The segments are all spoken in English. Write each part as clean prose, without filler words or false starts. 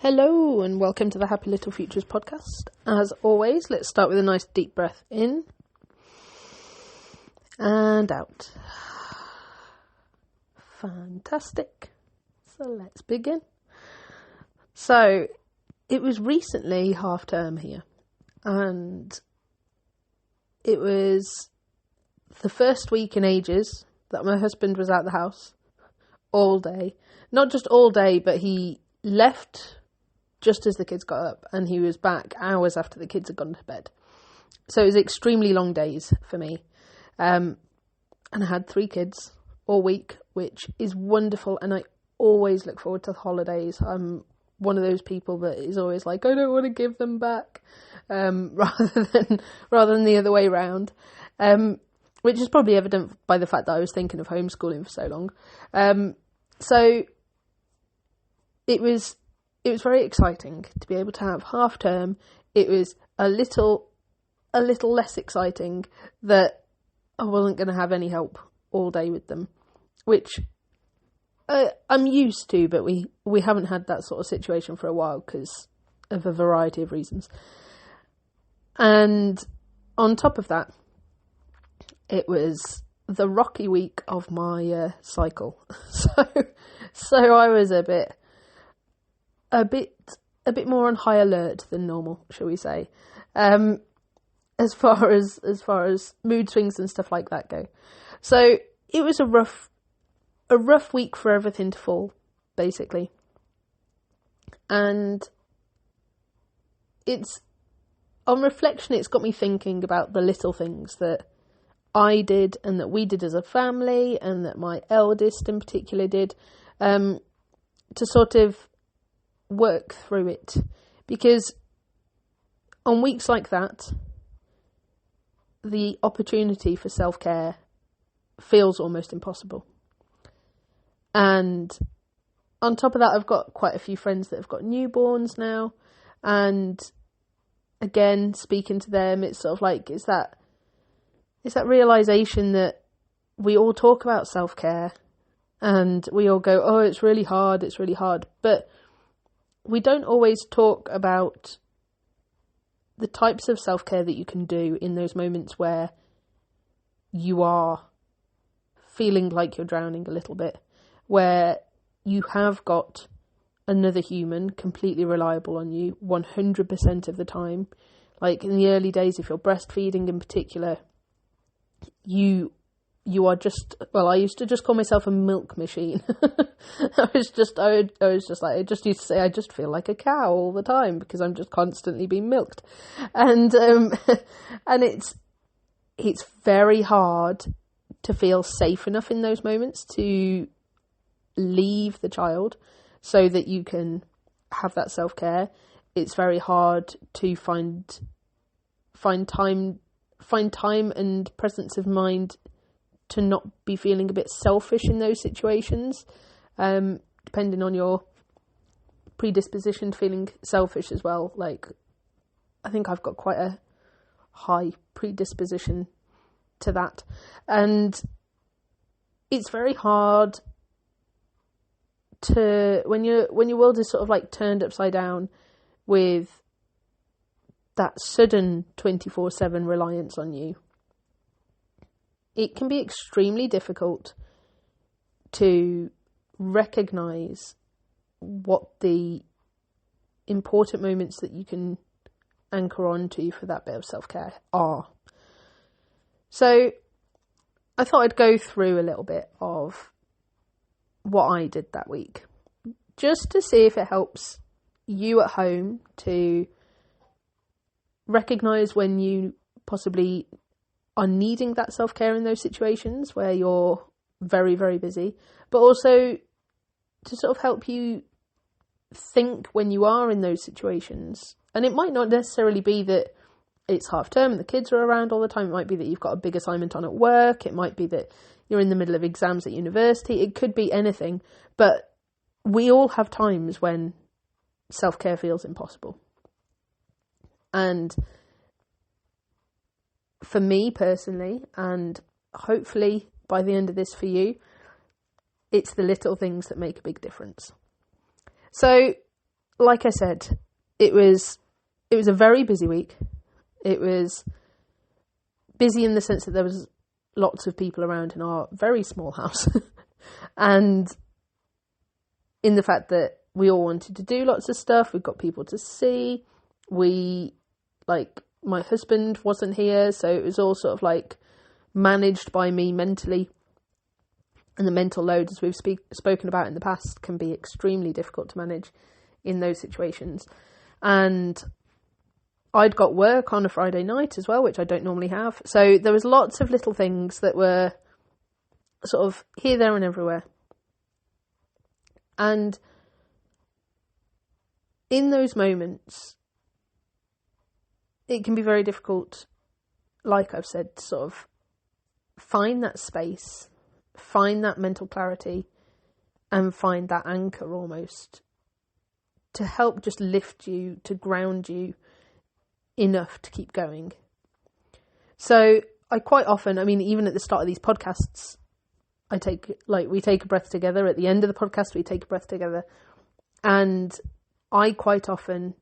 Hello and welcome to the Happy Little Futures podcast. As always, let's start with a nice deep breath in and out. Fantastic. So let's begin. So it was recently half term here, and it was the first week in ages that my husband was out the house all day. Not just all day, but he left just as the kids got up, and he was back hours after the kids had gone to bed. So it was extremely long days for me. And I had 3 kids all week, which is wonderful, and I always look forward to the holidays. I'm one of those people that is always like, I don't want to give them back, rather than the other way round, which is probably evident by the fact that I was thinking of homeschooling for so long. So it was very exciting to be able to have half term. It was a little less exciting that I wasn't going to have any help all day with them, which I'm used to, but we haven't had that sort of situation for a while because of a variety of reasons. And on top of that, it was the rocky week of my cycle. So I was a bit more on high alert than normal, shall we say, as far as mood swings and stuff like that go. So it was a rough week for everything to fall, basically. And it's, on reflection, it's got me thinking about the little things that I did and that we did as a family and that my eldest in particular did, to sort of work through it. Because on weeks like that, the opportunity for self-care feels almost impossible. And on top of that, I've got quite a few friends that have got newborns now, and again, speaking to them, it's sort of like, it's that realization that we all talk about self-care and we all go, oh, it's really hard, but we don't always talk about the types of self-care that you can do in those moments where you are feeling like you're drowning a little bit, where you have got another human completely reliable on you 100% of the time. Like in the early days, if you're breastfeeding in particular, you are just, well, I used to just call myself a milk machine. I used to say I just feel like a cow all the time because I'm just constantly being milked. And and it's very hard to feel safe enough in those moments to leave the child so that you can have that self-care. It's very hard to find time and presence of mind to not be feeling a bit selfish in those situations, depending on your predisposition to feeling selfish as well. Like, I think I've got quite a high predisposition to that, and it's very hard to, when your world is sort of like turned upside down with that sudden 24/7 reliance on you. It can be extremely difficult to recognise what the important moments that you can anchor on to for that bit of self-care are. So I thought I'd go through a little bit of what I did that week, just to see if it helps you at home to recognise when you possibly are needing that self-care in those situations where you're very, very busy, but also to sort of help you think when you are in those situations. And it might not necessarily be that it's half term and the kids are around all the time. It might be that you've got a big assignment on at work. It might be that you're in the middle of exams at university. It could be anything, but we all have times when self-care feels impossible. And for me personally, and hopefully by the end of this for you, it's the little things that make a big difference. So like I said, it was a very busy week. It was busy in the sense that there was lots of people around in our very small house. And in the fact that we all wanted to do lots of stuff, we've got people to see. My husband wasn't here, so it was all sort of like managed by me mentally. And the mental load, as we've spoken about in the past, can be extremely difficult to manage in those situations. And I'd got work on a Friday night as well, which I don't normally have. So there was lots of little things that were sort of here, there and everywhere. And in those moments, it can be very difficult, like I've said, to sort of find that space, find that mental clarity, and find that anchor almost to help just lift you, to ground you enough to keep going. So I quite often, even at the start of these podcasts, we take a breath together. At the end of the podcast, we take a breath together. And I quite often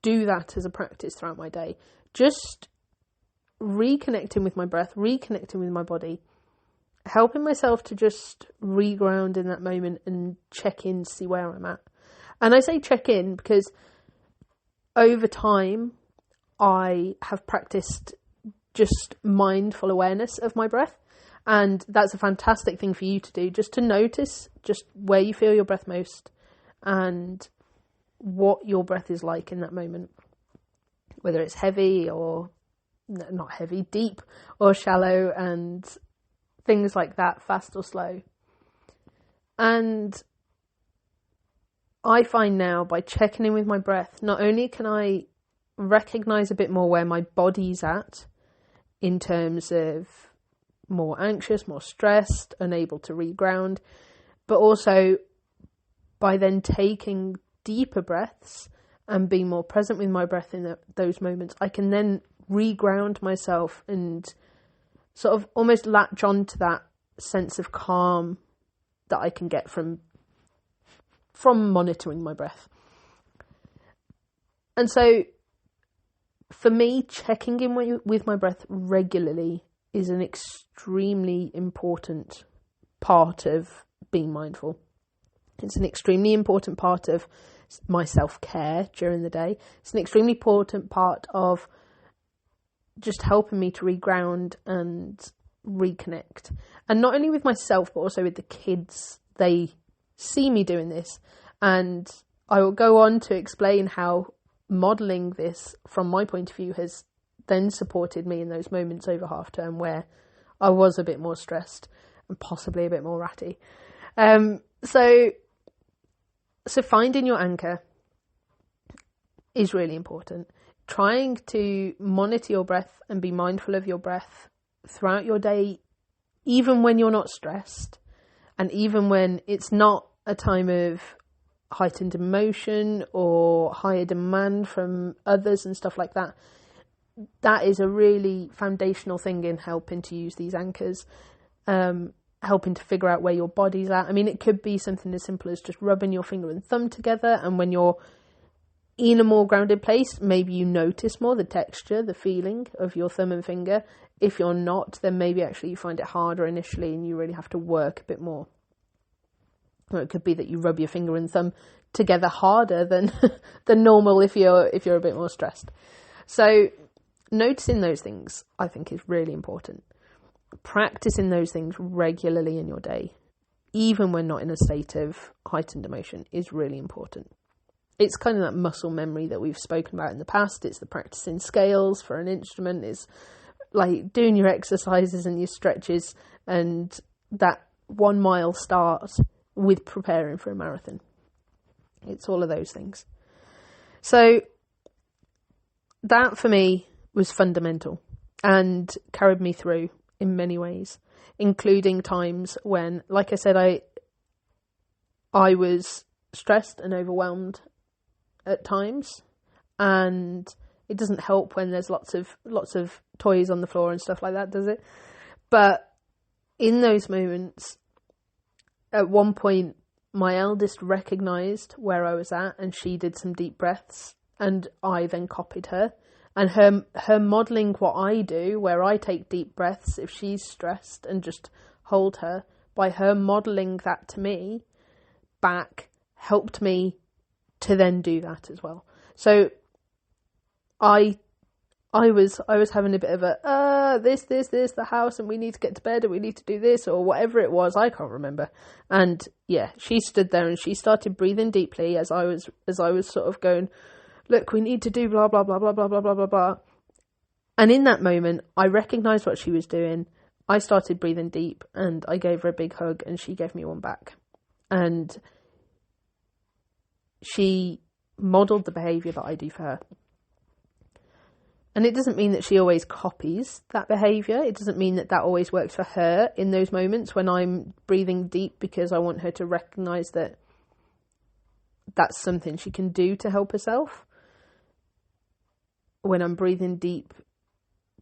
do that as a practice throughout my day. Just reconnecting with my breath, reconnecting with my body, helping myself to just reground in that moment and check in to see where I'm at. And I say check in because over time, I have practiced just mindful awareness of my breath. And that's a fantastic thing for you to do, just to notice just where you feel your breath most and what your breath is like in that moment. Whether it's heavy or not heavy, deep or shallow, and things like that, fast or slow. And I find now, by checking in with my breath, not only can I recognize a bit more where my body's at in terms of more anxious, more stressed, unable to reground, but also by then taking deeper breaths and being more present with my breath in those moments, I can then reground myself and sort of almost latch on to that sense of calm that I can get from monitoring my breath. And so for me, checking in with my breath regularly is an extremely important part of being mindful. It's an extremely important part of my self-care during the day. It's an extremely important part of just helping me to reground and reconnect. And not only with myself, but also with the kids. They see me doing this. And I will go on to explain how modelling this from my point of view has then supported me in those moments over half term where I was a bit more stressed and possibly a bit more ratty. So finding your anchor is really important. Trying to monitor your breath and be mindful of your breath throughout your day, even when you're not stressed, and even when it's not a time of heightened emotion or higher demand from others and stuff like that. That is a really foundational thing in helping to use these anchors, helping to figure out where your body's at. It could be something as simple as just rubbing your finger and thumb together, and when you're in a more grounded place, maybe you notice more the texture, the feeling of your thumb and finger. If you're not, then maybe actually you find it harder initially and you really have to work a bit more. Or it could be that you rub your finger and thumb together harder than normal if you're a bit more stressed. So noticing those things, I think, is really important. Practicing those things regularly in your day, even when not in a state of heightened emotion, is really important. It's kind of that muscle memory that we've spoken about in the past. It's the practicing scales for an instrument. It's like doing your exercises and your stretches, and that 1 mile start with preparing for a marathon. It's all of those things. So that for me was fundamental and carried me through in many ways, including times when, like I said, I was stressed and overwhelmed at times, and it doesn't help when there's lots of toys on the floor and stuff like that, does it? But in those moments, at one point, my eldest recognised where I was at, and she did some deep breaths, and I then copied her. And her modelling what I do, where I take deep breaths if she's stressed and just hold her, by her modelling that to me back, helped me to then do that as well. So I was having a bit of a this the house, and we need to get to bed, and we need to do this, or whatever it was, I can't remember. And yeah, she stood there and she started breathing deeply as I was sort of going, look, we need to do blah blah blah blah blah blah blah blah blah. And in that moment, I recognised what she was doing. I started breathing deep, and I gave her a big hug, and she gave me one back. And she modelled the behaviour that I do for her. And it doesn't mean that she always copies that behaviour. It doesn't mean that always works for her in those moments when I'm breathing deep, because I want her to recognise that that's something she can do to help herself. When I'm breathing deep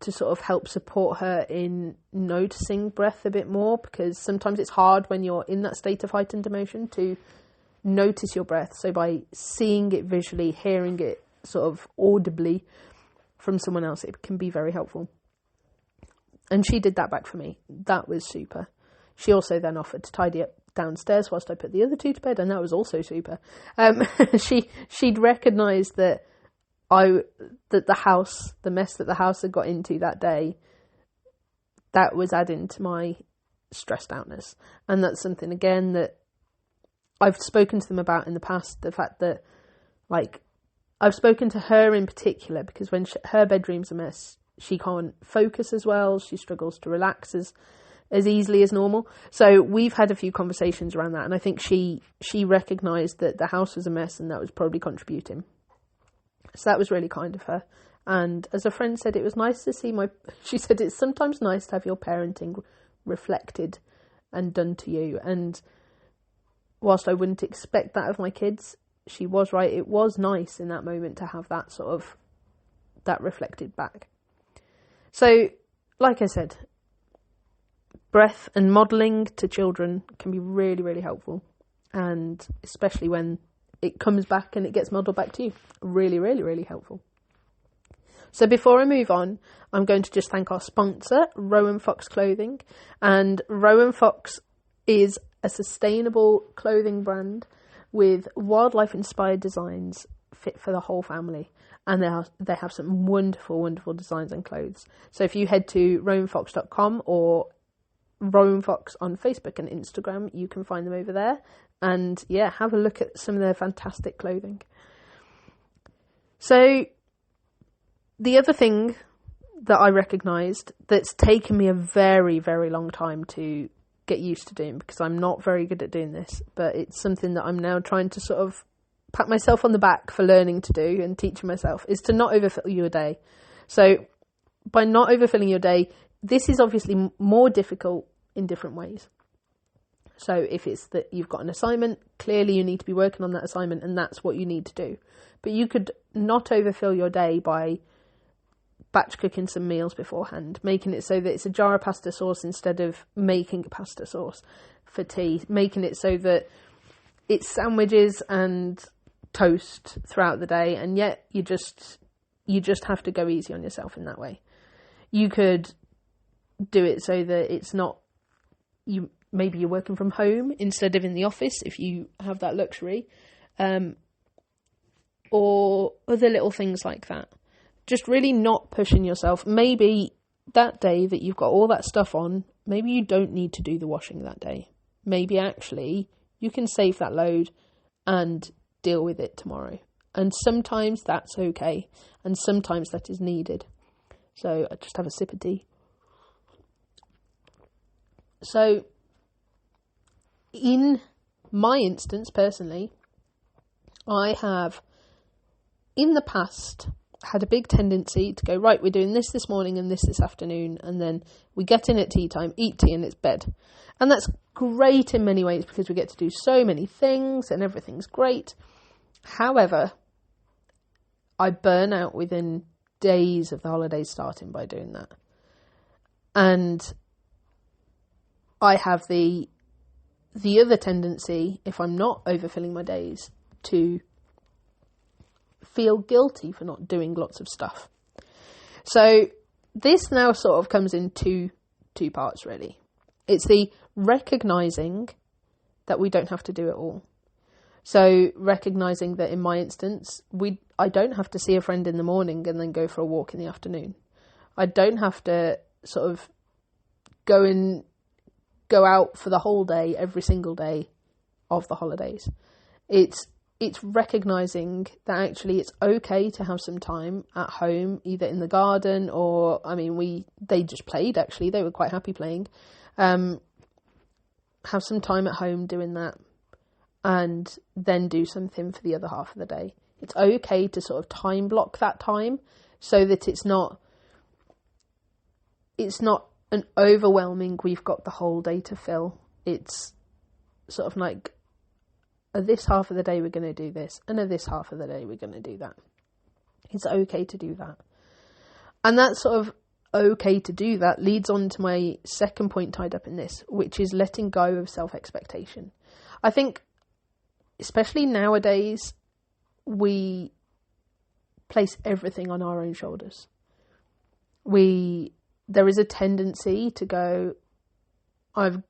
to sort of help support her in noticing breath a bit more, because sometimes it's hard when you're in that state of heightened emotion to notice your breath. So by seeing it visually, hearing it sort of audibly from someone else, it can be very helpful. And she did that back for me. That was super. She also then offered to tidy up downstairs whilst I put the other two to bed, and that was also super. She'd recognised that the mess that the house had got into that day, that was adding to my stressed outness. And that's something, again, that I've spoken to them about in the past, the fact that, like, I've spoken to her in particular because when her bedroom's a mess, she can't focus as well. She struggles to relax as easily as normal. So we've had a few conversations around that, and I think she recognised that the house was a mess, and that was probably contributing. So that was really kind of her. And as a friend said, it was nice to see she said it's sometimes nice to have your parenting reflected and done to you. And whilst I wouldn't expect that of my kids, she was right. It was nice in that moment to have that sort of, that reflected back. So, like I said, breath and modelling to children can be really, really helpful. And especially when it comes back and it gets modelled back to you. Really, really, really helpful. So before I move on, I'm going to just thank our sponsor, Rowan Fox Clothing. And Rowan Fox is a sustainable clothing brand with wildlife-inspired designs fit for the whole family. And they have some wonderful, wonderful designs and clothes. So if you head to rowanfox.com or Rowan Fox on Facebook and Instagram, you can find them over there. And yeah, have a look at some of their fantastic clothing. So the other thing that I recognised that's taken me a very, very long time to get used to doing, because I'm not very good at doing this, but it's something that I'm now trying to sort of pat myself on the back for learning to do and teaching myself, is to not overfill your day. So by not overfilling your day, this is obviously more difficult in different ways. So if it's that you've got an assignment, clearly you need to be working on that assignment, and that's what you need to do. But you could not overfill your day by batch cooking some meals beforehand, making it so that it's a jar of pasta sauce instead of making a pasta sauce for tea, making it so that it's sandwiches and toast throughout the day, and yet you just have to go easy on yourself in that way. You could do it so that it's not, maybe you're working from home instead of in the office if you have that luxury, or other little things like that. Just really not pushing yourself. Maybe that day that you've got all that stuff on, maybe you don't need to do the washing that day. Maybe actually you can save that load and deal with it tomorrow. And sometimes that's okay, and sometimes that is needed. So I just have a sip of tea. So in my instance, personally, I have in the past had a big tendency to go, right, we're doing this morning and this afternoon, and then we get in at tea time, eat tea, and it's bed. And that's great in many ways because we get to do so many things and everything's great. However, I burn out within days of the holidays starting by doing that. And I have the the other tendency, if I'm not overfilling my days, to feel guilty for not doing lots of stuff. So this now sort of comes in two parts, really. It's the recognizing that we don't have to do it all. So recognizing that in my instance, I don't have to see a friend in the morning and then go for a walk in the afternoon. I don't have to sort of go out for the whole day, every single day of the holidays. It's recognizing that actually it's okay to have some time at home, either in the garden or, I mean, they just played, actually. They were quite happy playing. Have some time at home doing that, and then do something for the other half of the day. It's okay to sort of time block that time so that it's not an overwhelming, we've got the whole day to fill. It's sort of like, this half of the day we're going to do this, and this half of the day we're going to do that. It's okay to do that. And that sort of okay to do that leads on to my second point tied up in this, which is letting go of self-expectation. I think, especially nowadays, we place everything on our own shoulders. There is a tendency to go, I've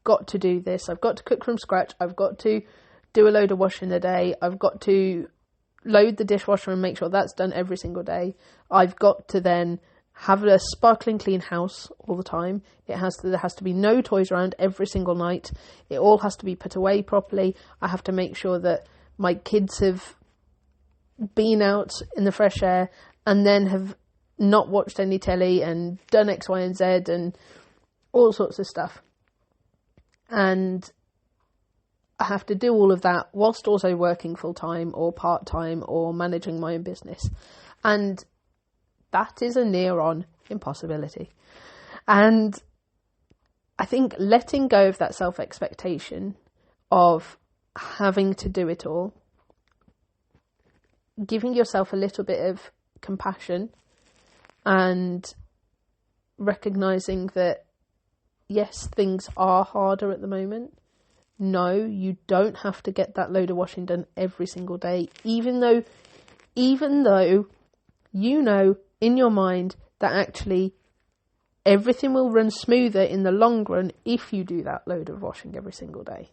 got to do this, I've got to cook from scratch, I've got to do a load of washing a day, I've got to load the dishwasher and make sure that's done every single day, I've got to then have a sparkling clean house all the time, there has to be no toys around every single night, it all has to be put away properly, I have to make sure that my kids have been out in the fresh air and then have not watched any telly and done X, Y, and Z and all sorts of stuff. And I have to do all of that whilst also working full-time or part-time or managing my own business. And that is a near-on impossibility. And I think letting go of that self-expectation of having to do it all, giving yourself a little bit of compassion and recognising that, yes, things are harder at the moment. No, you don't have to get that load of washing done every single day, even though you know in your mind that actually everything will run smoother in the long run if you do that load of washing every single day.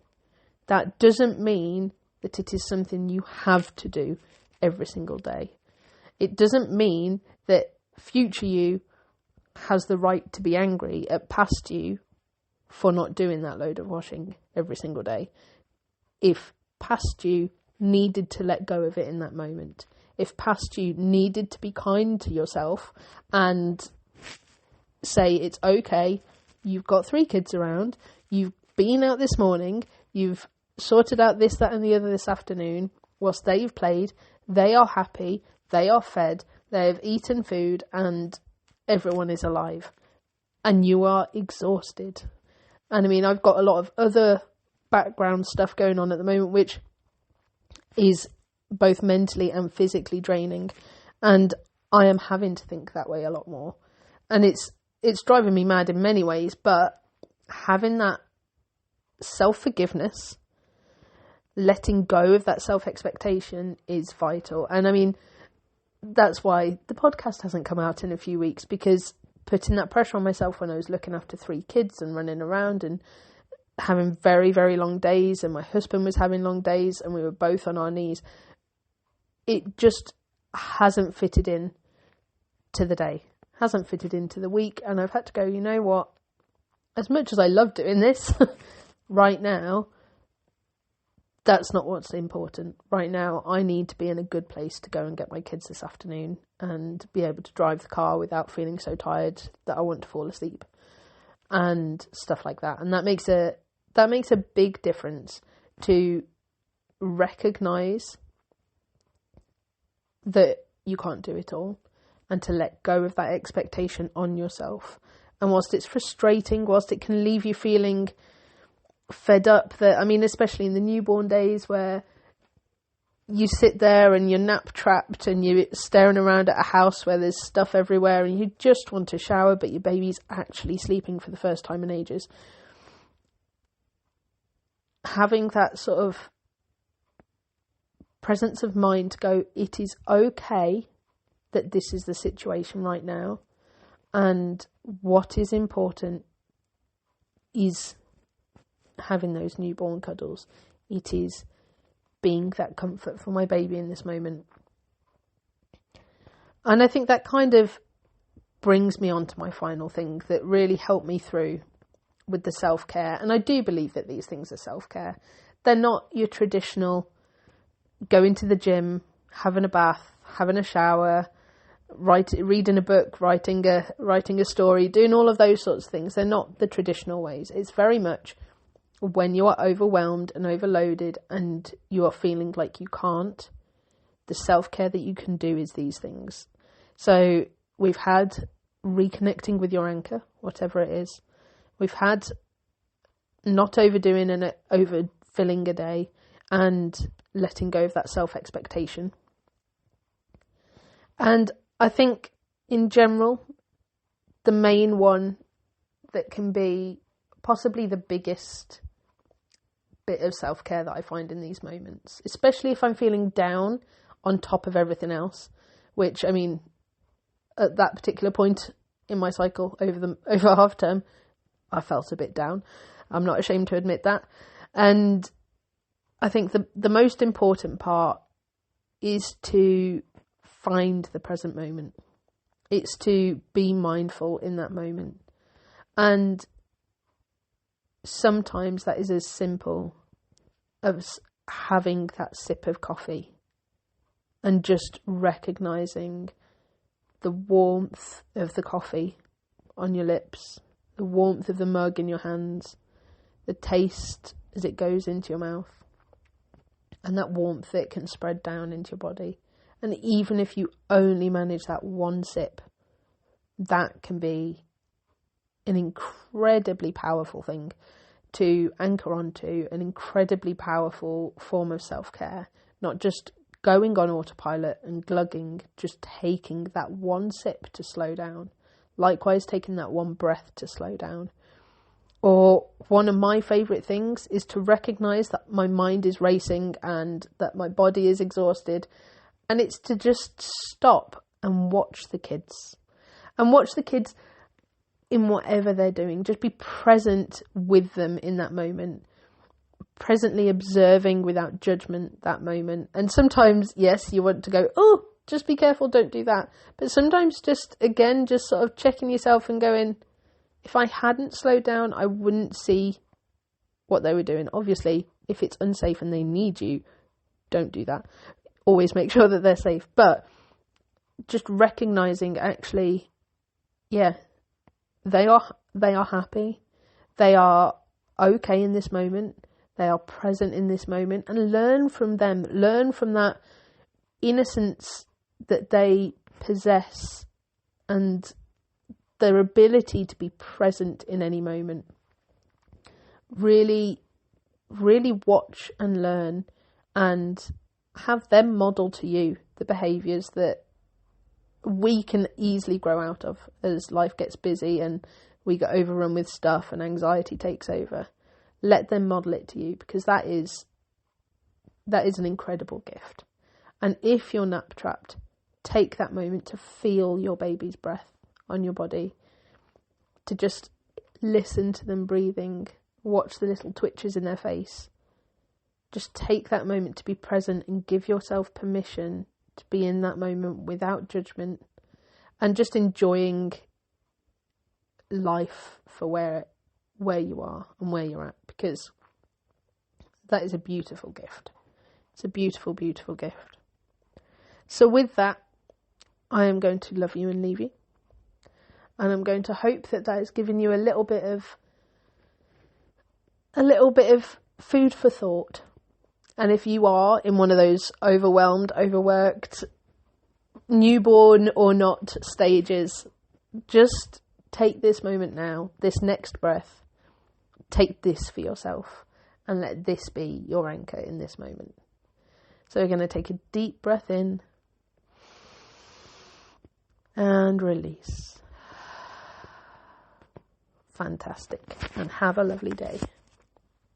That doesn't mean that it is something you have to do every single day. It doesn't mean that future you has the right to be angry at past you for not doing that load of washing every single day. If past you needed to let go of it in that moment, if past you needed to be kind to yourself and say, it's okay, you've got 3 kids around, you've been out this morning, you've sorted out this, that and the other this afternoon, whilst they've played, they are happy, they are fed, they've eaten food, and everyone is alive. And you are exhausted. And I mean, I've got a lot of other background stuff going on at the moment, which is both mentally and physically draining. And I am having to think that way a lot more. And it's driving me mad in many ways, but having that self-forgiveness, letting go of that self-expectation is vital. And I mean, that's why the podcast hasn't come out in a few weeks, because putting that pressure on myself when I was looking after 3 kids and running around and having very, very long days, and my husband was having long days and we were both on our knees, it just hasn't fitted in to the day, hasn't fitted into the week. And I've had to go, you know what, as much as I love doing this right now, that's not what's important. Right now, I need to be in a good place to go and get my kids this afternoon and be able to drive the car without feeling so tired that I want to fall asleep and stuff like that. And that makes a big difference to recognise that you can't do it all and to let go of that expectation on yourself. And whilst it's frustrating, whilst it can leave you feeling fed up, that, I mean, especially in the newborn days where you sit there and you're nap trapped and you're staring around at a house where there's stuff everywhere and you just want to shower, but your baby's actually sleeping for the first time in ages. having that sort of presence of mind to go, it is okay that this is the situation right now, and what is important is having those newborn cuddles. It is being that comfort for my baby in this moment. And I think that kind of brings me on to my final thing that really helped me through with the self-care. And I do believe that these things are self-care. They're not your traditional going to the gym, having a bath, having a shower, reading a book, writing a story, doing all of those sorts of things. They're not the traditional ways. It's very much when you are overwhelmed and overloaded and you are feeling like you can't, the self-care that you can do is these things. So we've had reconnecting with your anchor, whatever it is. We've had not overdoing and overfilling a day and letting go of that self-expectation. And I think in general, the main one that can be possibly the biggest bit of self-care that I find in these moments, especially if I'm feeling down on top of everything else, which, I mean, at that particular point in my cycle over half term, I felt a bit down. I'm not ashamed to admit that. And I think the most important part is to find the present moment. It's to be mindful in that moment. And sometimes that is as simple as having that sip of coffee and just recognizing the warmth of the coffee on your lips, the warmth of the mug in your hands, the taste as it goes into your mouth, and that warmth that can spread down into your body. And even if you only manage that one sip, that can be an incredibly powerful thing to anchor onto, an incredibly powerful form of self-care. Not just going on autopilot and glugging, just taking that one sip to slow down. Likewise, taking that one breath to slow down. Or one of my favourite things is to recognise that my mind is racing and that my body is exhausted. And it's to just stop and watch the kids. And watch the kids in whatever they're doing. Just be present with them in that moment. Presently observing without judgment that moment. And sometimes, yes, you want to go, oh, just be careful, don't do that. But sometimes just sort of checking yourself and going, if I hadn't slowed down, I wouldn't see what they were doing. Obviously, if it's unsafe and they need you, don't do that. Always make sure that they're safe. But just recognizing, actually, yeah, they are happy. They are okay in this moment. They are present in this moment, and learn from them. Learn from that innocence that they possess and their ability to be present in any moment. Really, really watch and learn and have them model to you the behaviours that we can easily grow out of as life gets busy and we get overrun with stuff and anxiety takes over. Let them model it to you, because that is an incredible gift. And if you're nap trapped, take that moment to feel your baby's breath on your body, to just listen to them breathing, watch the little twitches in their face. Just take that moment to be present and give yourself permission to be in that moment without judgment and just enjoying life for where you are and where you're at, because that is a beautiful gift. It's a beautiful, beautiful gift. So with that, I am going to love you and leave you. And I'm going to hope that has given you a little bit of food for thought. And if you are in one of those overwhelmed, overworked, newborn or not stages, just take this moment now, this next breath. Take this for yourself and let this be your anchor in this moment. So we're going to take a deep breath in and release. Fantastic. And have a lovely day.